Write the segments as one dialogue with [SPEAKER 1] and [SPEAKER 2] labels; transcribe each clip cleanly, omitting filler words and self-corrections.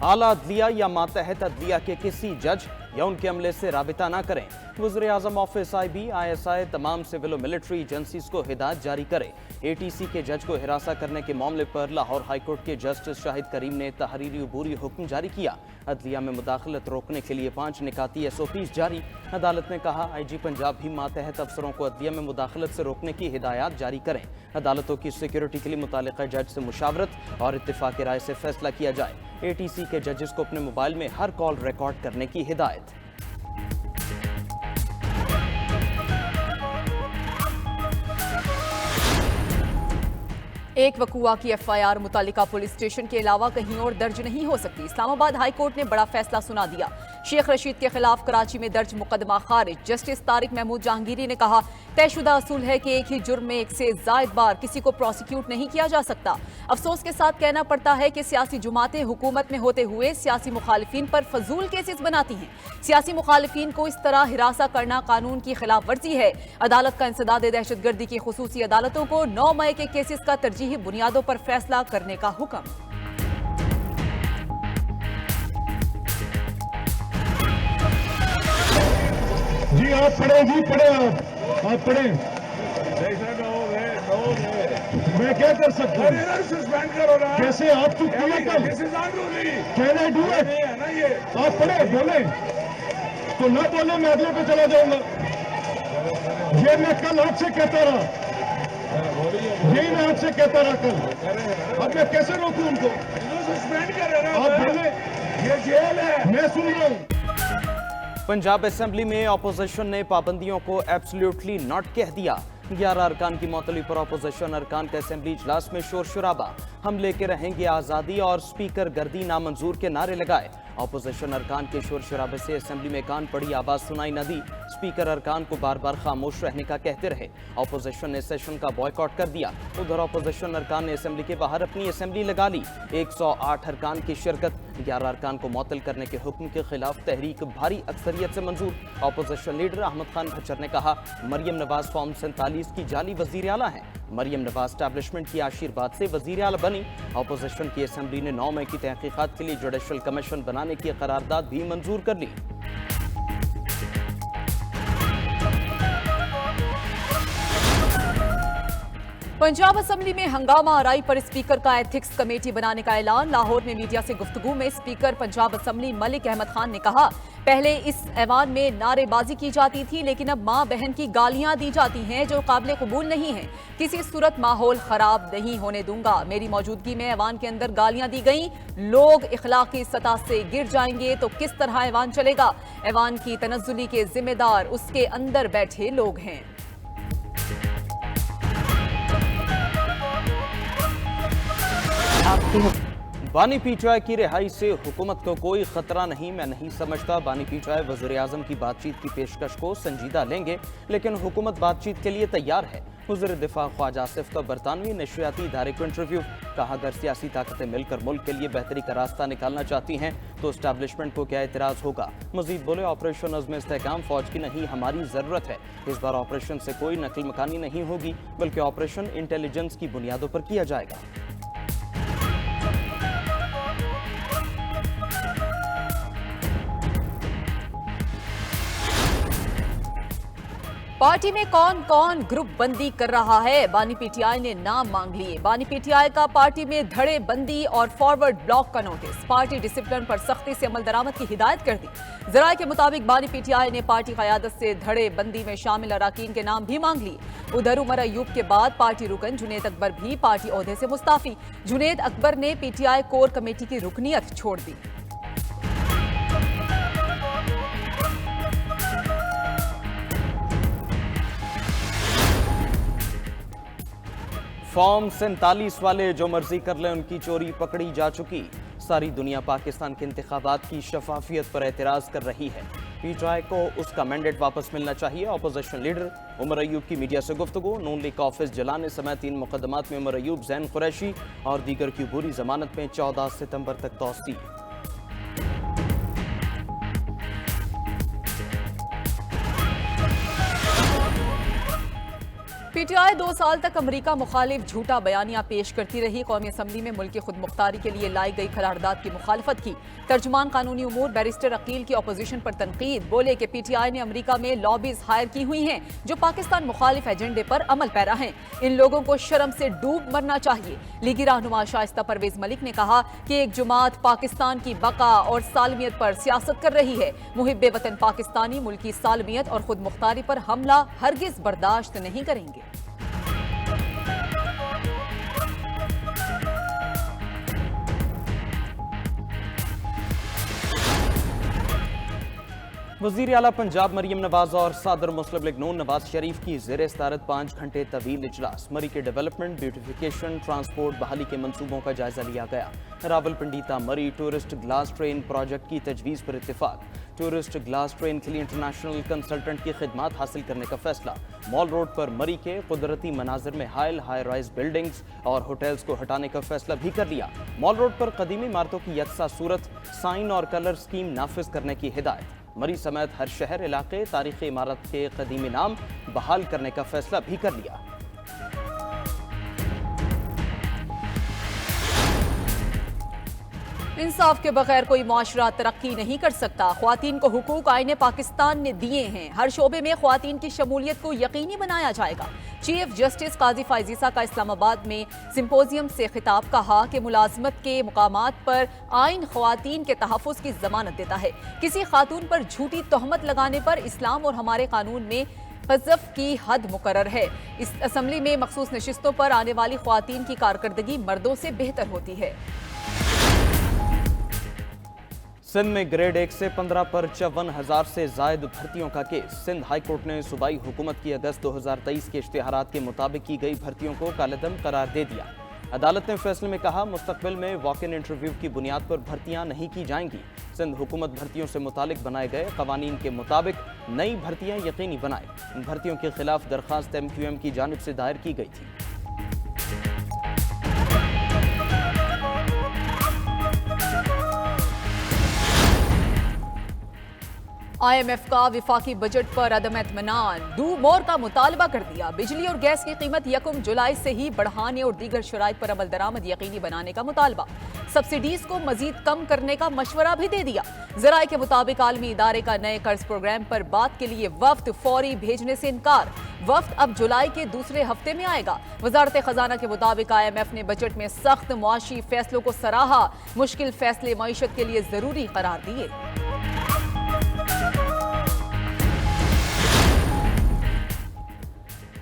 [SPEAKER 1] आला अदलिया या मातहत अदलिया के किसी जज या उनके अमले से राबिता ना करें। वज़ीर-ए-आज़म ऑफिस IB ISI तमाम सिविल और मिलिट्री एजेंसीज को हिदायत जारी करे। ATC के जज को हिरासा करने के मामले पर लाहौर हाईकोर्ट के जस्टिस शाहिद करीम ने तहरीरी अबूरी हुक्म जारी किया। अदलिया में मुदाखलत रोकने के लिए 5 निकाती SOPs जारी। अदालत ने कहा IG पंजाब भी मातहत अफसरों को अदलिया में मुदाखलत से रोकने की हिदायत जारी करें। अदालतों की सिक्योरिटी के लिए मुतालिका जज से मुशावरत और इत्तेफाक राय से फैसला किया जाए। ATC के जजेस को अपने मोबाइल में हर कॉल रिकॉर्ड करने की हिदायत।
[SPEAKER 2] एक वकुआ की FIR मुतालिका पुलिस स्टेशन के अलावा कहीं और दर्ज नहीं हो सकती। इस्लामाबाद हाई कोर्ट ने बड़ा फैसला सुना दिया। शेख रशीद के खिलाफ कराची में दर्ज मुकदमा खारिज। जस्टिस तारिक महमूद जहांगीरी ने कहा, तयशुदा असूल है कि एक ही जुर्म में एक से जायद बार किसी को प्रोसिक्यूट नहीं किया जा सकता। अफसोस के साथ कहना पड़ता है कि सियासी जमातें हुकूमत में होते हुए सियासी मुखालिफिन पर फजूल केसेस बनाती हैं। सियासी मुखालिफिन को इस तरह हिरासा करना कानून की खिलाफ वर्जी है। अदालत का इंसदाद दहशतगर्दी की खुसूसी अदालतों को 9 मई के केसेस का तरजीही बुनियादों पर फैसला करने का हुक्म।
[SPEAKER 3] जी आप पढ़े, जी पढ़े, आप पढ़े। मैं क्या कर सकता हूँ?
[SPEAKER 4] सस्पेंड करो ना।
[SPEAKER 3] कैसे? आप तो किए कल। Can I do it? आप पढ़े, बोले तो ना बोले, मैं अगले पे चला जाऊंगा। ये मैं कल आपसे कहता रहा, यही मैं आपसे कहता रहा कल। अब मैं कैसे रोकूं उनको?
[SPEAKER 4] सस्पेंड कर रहे हो
[SPEAKER 3] आप बोले,
[SPEAKER 4] ये जेल है।
[SPEAKER 3] मैं सुन रहा हूँ।
[SPEAKER 1] पंजाब असेंबली में अपोजिशन ने पाबंदियों को एब्सोल्युटली नॉट कह दिया। 11 अरकान की मौतली पर अपोजिशन अरकान के असेंबली इजलास में शोर शराबा। हम लेके रहेंगे आज़ादी और स्पीकर गर्दी नामंजूर के नारे लगाए। अपोजिशन अरकान के शोर शराबे से असेंबली में कान पड़ी आवाज सुनाई न दी। स्पीकर अरकान को बार बार खामोश रहने का कहते रहे। अपोजिशन ने सेशन का बॉयकॉट कर दिया। उधर अपोजिशन अरकान ने असेंबली के बाहर अपनी असेंबली लगा ली। 108 अरकान की शिरकत। 11 अरकान को मुअत्तल करने के हुक्म के खिलाफ तहरीक भारी अक्सरियत से मंजूर। अपोजिशन लीडर अहमद खान भच्चर ने कहा, मरियम नवाज फॉर्म 47 की जाली वजीर आला है। मरियम नवाज एस्टैब्लिशमेंट की आशीर्वाद से वजीर आला बनी। अपोजिशन की असेंबली ने 9 मई की तहकीकात के लिए जुडिशल कमीशन बनाने की करारदाद भी मंजूर कर ली।
[SPEAKER 2] पंजाब असेंबली में हंगामा आराई पर स्पीकर का एथिक्स कमेटी बनाने का ऐलान। लाहौर में मीडिया से गुफ्तगू में स्पीकर पंजाब असेंबली मलिक अहमद खान ने कहा, पहले इस ऐवान में नारेबाजी की जाती थी, लेकिन अब मां बहन की गालियां दी जाती हैं जो काबिल कबूल नहीं है। किसी सूरत माहौल खराब नहीं होने दूंगा। मेरी मौजूदगी में ऐवान के अंदर गालियां दी गई। लोग इखलाकी सतह से गिर जाएंगे तो किस तरह ऐवान चलेगा? ऐवान की तनज़्ज़ुली के जिम्मेदार उसके अंदर बैठे लोग हैं।
[SPEAKER 1] बानी पीटाई की रिहाई से हुकूमत को कोई खतरा नहीं, मैं नहीं समझता। बानी पीटाई वज़ीर-ए-आज़म की बातचीत की पेशकश को संजीदा लेंगे, लेकिन हुकूमत बातचीत के लिए तैयार है। वज़ीर दिफा ख्वाजा आसिफ का बरतानवी नशरियाती इदारे को इंटरव्यू। कहा, अगर सियासी ताकतें मिलकर मुल्क के लिए बेहतरी का रास्ता निकालना चाहती हैं तो एस्टैब्लिशमेंट को क्या एतराज़ होगा। मजीद बोले, ऑपरेशन अज़्म इस्तेहकाम फौज की नहीं हमारी ज़रूरत है। इस बार ऑपरेशन से कोई नकल मकानी नहीं होगी, बल्कि ऑपरेशन इंटेलिजेंस की बुनियादों पर किया जाएगा।
[SPEAKER 2] पार्टी में कौन कौन ग्रुप बंदी कर रहा है? बानी पीटीआई ने नाम मांग लिए। बानी पीटीआई का पार्टी में धड़े बंदी और फॉरवर्ड ब्लॉक का नोटिस। पार्टी डिसिप्लिन पर सख्ती से अमल दरामद की हिदायत कर दी। जराये के मुताबिक बानी पीटीआई ने पार्टी क़यादत से धड़े बंदी में शामिल अराकीन के नाम भी मांग लिए। उधर उमर अयूब के बाद पार्टी रुकन जुनेद अकबर भी पार्टी ओहदे से मुस्ताफी। जुनेद अकबर ने पीटीआई कोर कमेटी की रुकनियत छोड़ दी।
[SPEAKER 1] फॉर्म 47 वाले जो मर्जी कर ले, उनकी चोरी पकड़ी जा चुकी। सारी दुनिया पाकिस्तान के इंतखाबात की शफाफियत पर एतराज़ कर रही है। पीटीआई को उसका मैंडेट वापस मिलना चाहिए। अपोजिशन लीडर उमर अयूब की मीडिया से गुफ्तगू। नून लीग का ऑफिस जलाने समेत 3 मुकदमात में उमर अयूब, ज़ैन कुरैशी और दीगर की बुरी जमानत में 14 सितंबर तक तौसी।
[SPEAKER 2] पीटीआई 2 साल तक अमेरिका मुखालिफ झूठा बयानिया पेश करती रही। कौमी असम्बली में मुल्क की खुद मुख्तारी के लिए लाई गई करारदाद की मुखालफत की। तर्जुमान कानूनी उमूर बैरिस्टर अकील की अपोजिशन पर तनकीद। बोले कि पीटीआई ने अमेरिका में लॉबीज हायर की हुई हैं जो पाकिस्तान मुखालिफ एजेंडे पर अमल पैरा हैं। इन लोगों को शर्म से डूब मरना चाहिए। लीगी रहनुमा शाइस्ता परवेज मलिक ने कहा कि एक जमात पाकिस्तान की बका और सालमियत पर सियासत कर रही है। मुहिब्बे वतन पाकिस्तानी मुल्क की सालमियत और खुद मुख्तारी पर हमला हरगिज बर्दाश्त नहीं करेंगे।
[SPEAKER 1] वज़ीर आला पंजाब मरियम नवाज और सदर मुस्लिम लीग नून नवाज शरीफ की ज़ेर सदारत 5 घंटे तवील इजलास। मरी के डेवलपमेंट, ब्यूटिफिकेशन, ट्रांसपोर्ट, बहाली के मंसूबों का जायजा लिया गया। रावलपिंडी ता मरी टूरिस्ट ग्लास ट्रेन प्रोजेक्ट की तजवीज़ पर इत्तेफाक। टूरिस्ट ग्लास ट्रेन के लिए इंटरनेशनल कंसल्टेंट की खिदमात हासिल करने का फैसला। मॉल रोड पर मरी के कुदरती मनाजिर में हाई राइज बिल्डिंग्स और होटल्स को हटाने का फैसला भी कर लिया। मॉल रोड पर कदीमी इमारतों की यकसा सूरत, साइन और कलर स्कीम नाफिज करने की हिदायत। मरी समेत हर शहर इलाके तारीखी इमारत के कदीमी नाम बहाल करने का फैसला भी कर लिया।
[SPEAKER 2] इंसाफ के बगैर कोई मुआशरा तरक्की नहीं कर सकता। ख्वातीन को हुकूक आईने पाकिस्तान ने दिए हैं। हर शोबे में ख्वातीन की शमूलियत को यकीनी बनाया जाएगा। चीफ जस्टिस काजी फायजीसा का इस्लामाबाद में सिंपोजियम से खिताब। कहा कि मुलाजमत के मुकामात पर आइन ख्वातीन के तहफ़्फ़ुज़ की जमानत देता है। किसी खातून पर झूठी तोहमत लगाने पर इस्लाम और हमारे कानून में क़ज़फ़ की हद मुकर्रर है। इस असम्बली में मखसूस नशिस्तों पर आने वाली ख्वातीन की कारकर्दगी मर्दों से बेहतर होती है।
[SPEAKER 1] सिंध में ग्रेड 1 से 15 पर 54,000 से जायद भर्तियों का केस। सिंध हाई कोर्ट ने सूबाई हुकूमत की अगस्त 2023 के इश्तिहारात के मुताबिक की गई भर्तियों को कालेदम करार दे दिया। अदालत ने फैसले में कहा, मुस्तकबिल में वॉक इन इंटरव्यू की बुनियाद पर भर्तियां नहीं की जाएंगी। सिंध हुकूमत भर्तियों से मुतालिक बनाए गए कवानीन के मुताबिक नई भर्तियां यकीनी बनाए। इन भर्तियों के खिलाफ दरख्वास्त MQM की जानिब से दायर की गई थी।
[SPEAKER 2] IMF का विफाकी बजट पर अदम इत्मीनान। डू मोर का मुतालबा कर दिया। बिजली और गैस की कीमत 1 जुलाई से ही बढ़ाने और दीगर शराइत पर अमल दरामद यकीनी बनाने का मुतालबा। सब्सिडीज को मजीद कम करने का मशवरा भी दे दिया। ज़राए के मुताबिक आलमी इदारे का नए कर्ज प्रोग्राम पर बात के लिए वफ्द फौरी भेजने से इनकार। वफ्द अब जुलाई के दूसरे हफ्ते में आएगा। वजारत खजाना के मुताबिक IMF ने बजट में सख्त मुआशी फैसलों को सराहा। मुश्किल फैसले मईशत के लिए जरूरी करार दिए।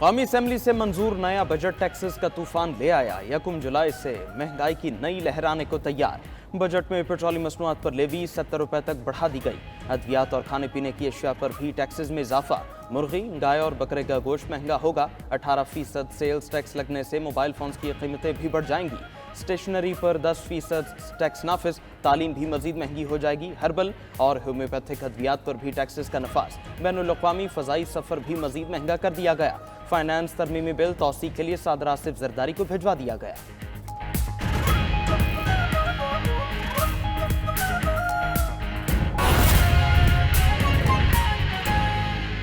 [SPEAKER 1] कौमी असम्बली से मंजूर नया बजट टैक्सेस का तूफान ले आया। 1 जुलाई से महंगाई की नई लहर आने को तैयार। बजट में पेट्रोलियम मसनूआत पर लेवी 70 रुपए तक बढ़ा दी गई। अद्वियात और खाने पीने की अशिया पर भी टैक्सेस में इजाफा। मुर्गी, गाय और बकरे का गोश्त महंगा होगा। 18% सेल्स टैक्स लगने से मोबाइल फोन्स की कीमतें भी बढ़ जाएंगी। स्टेशनरी पर 10% टैक्स नाफिज। तालीम भी मजीद महंगी हो जाएगी। हर्बल और होम्योपैथिक अद्वियात पर भी टैक्सेस का नफाज। बैनुल-अक़वामी फ़ज़ाई सफ़र भी मजीद महंगा कर दिया गया। फाइनेंस तरमीमी बिल तौसीक के लिए सदर आसिफ जरदारी को भिजवा दिया गया।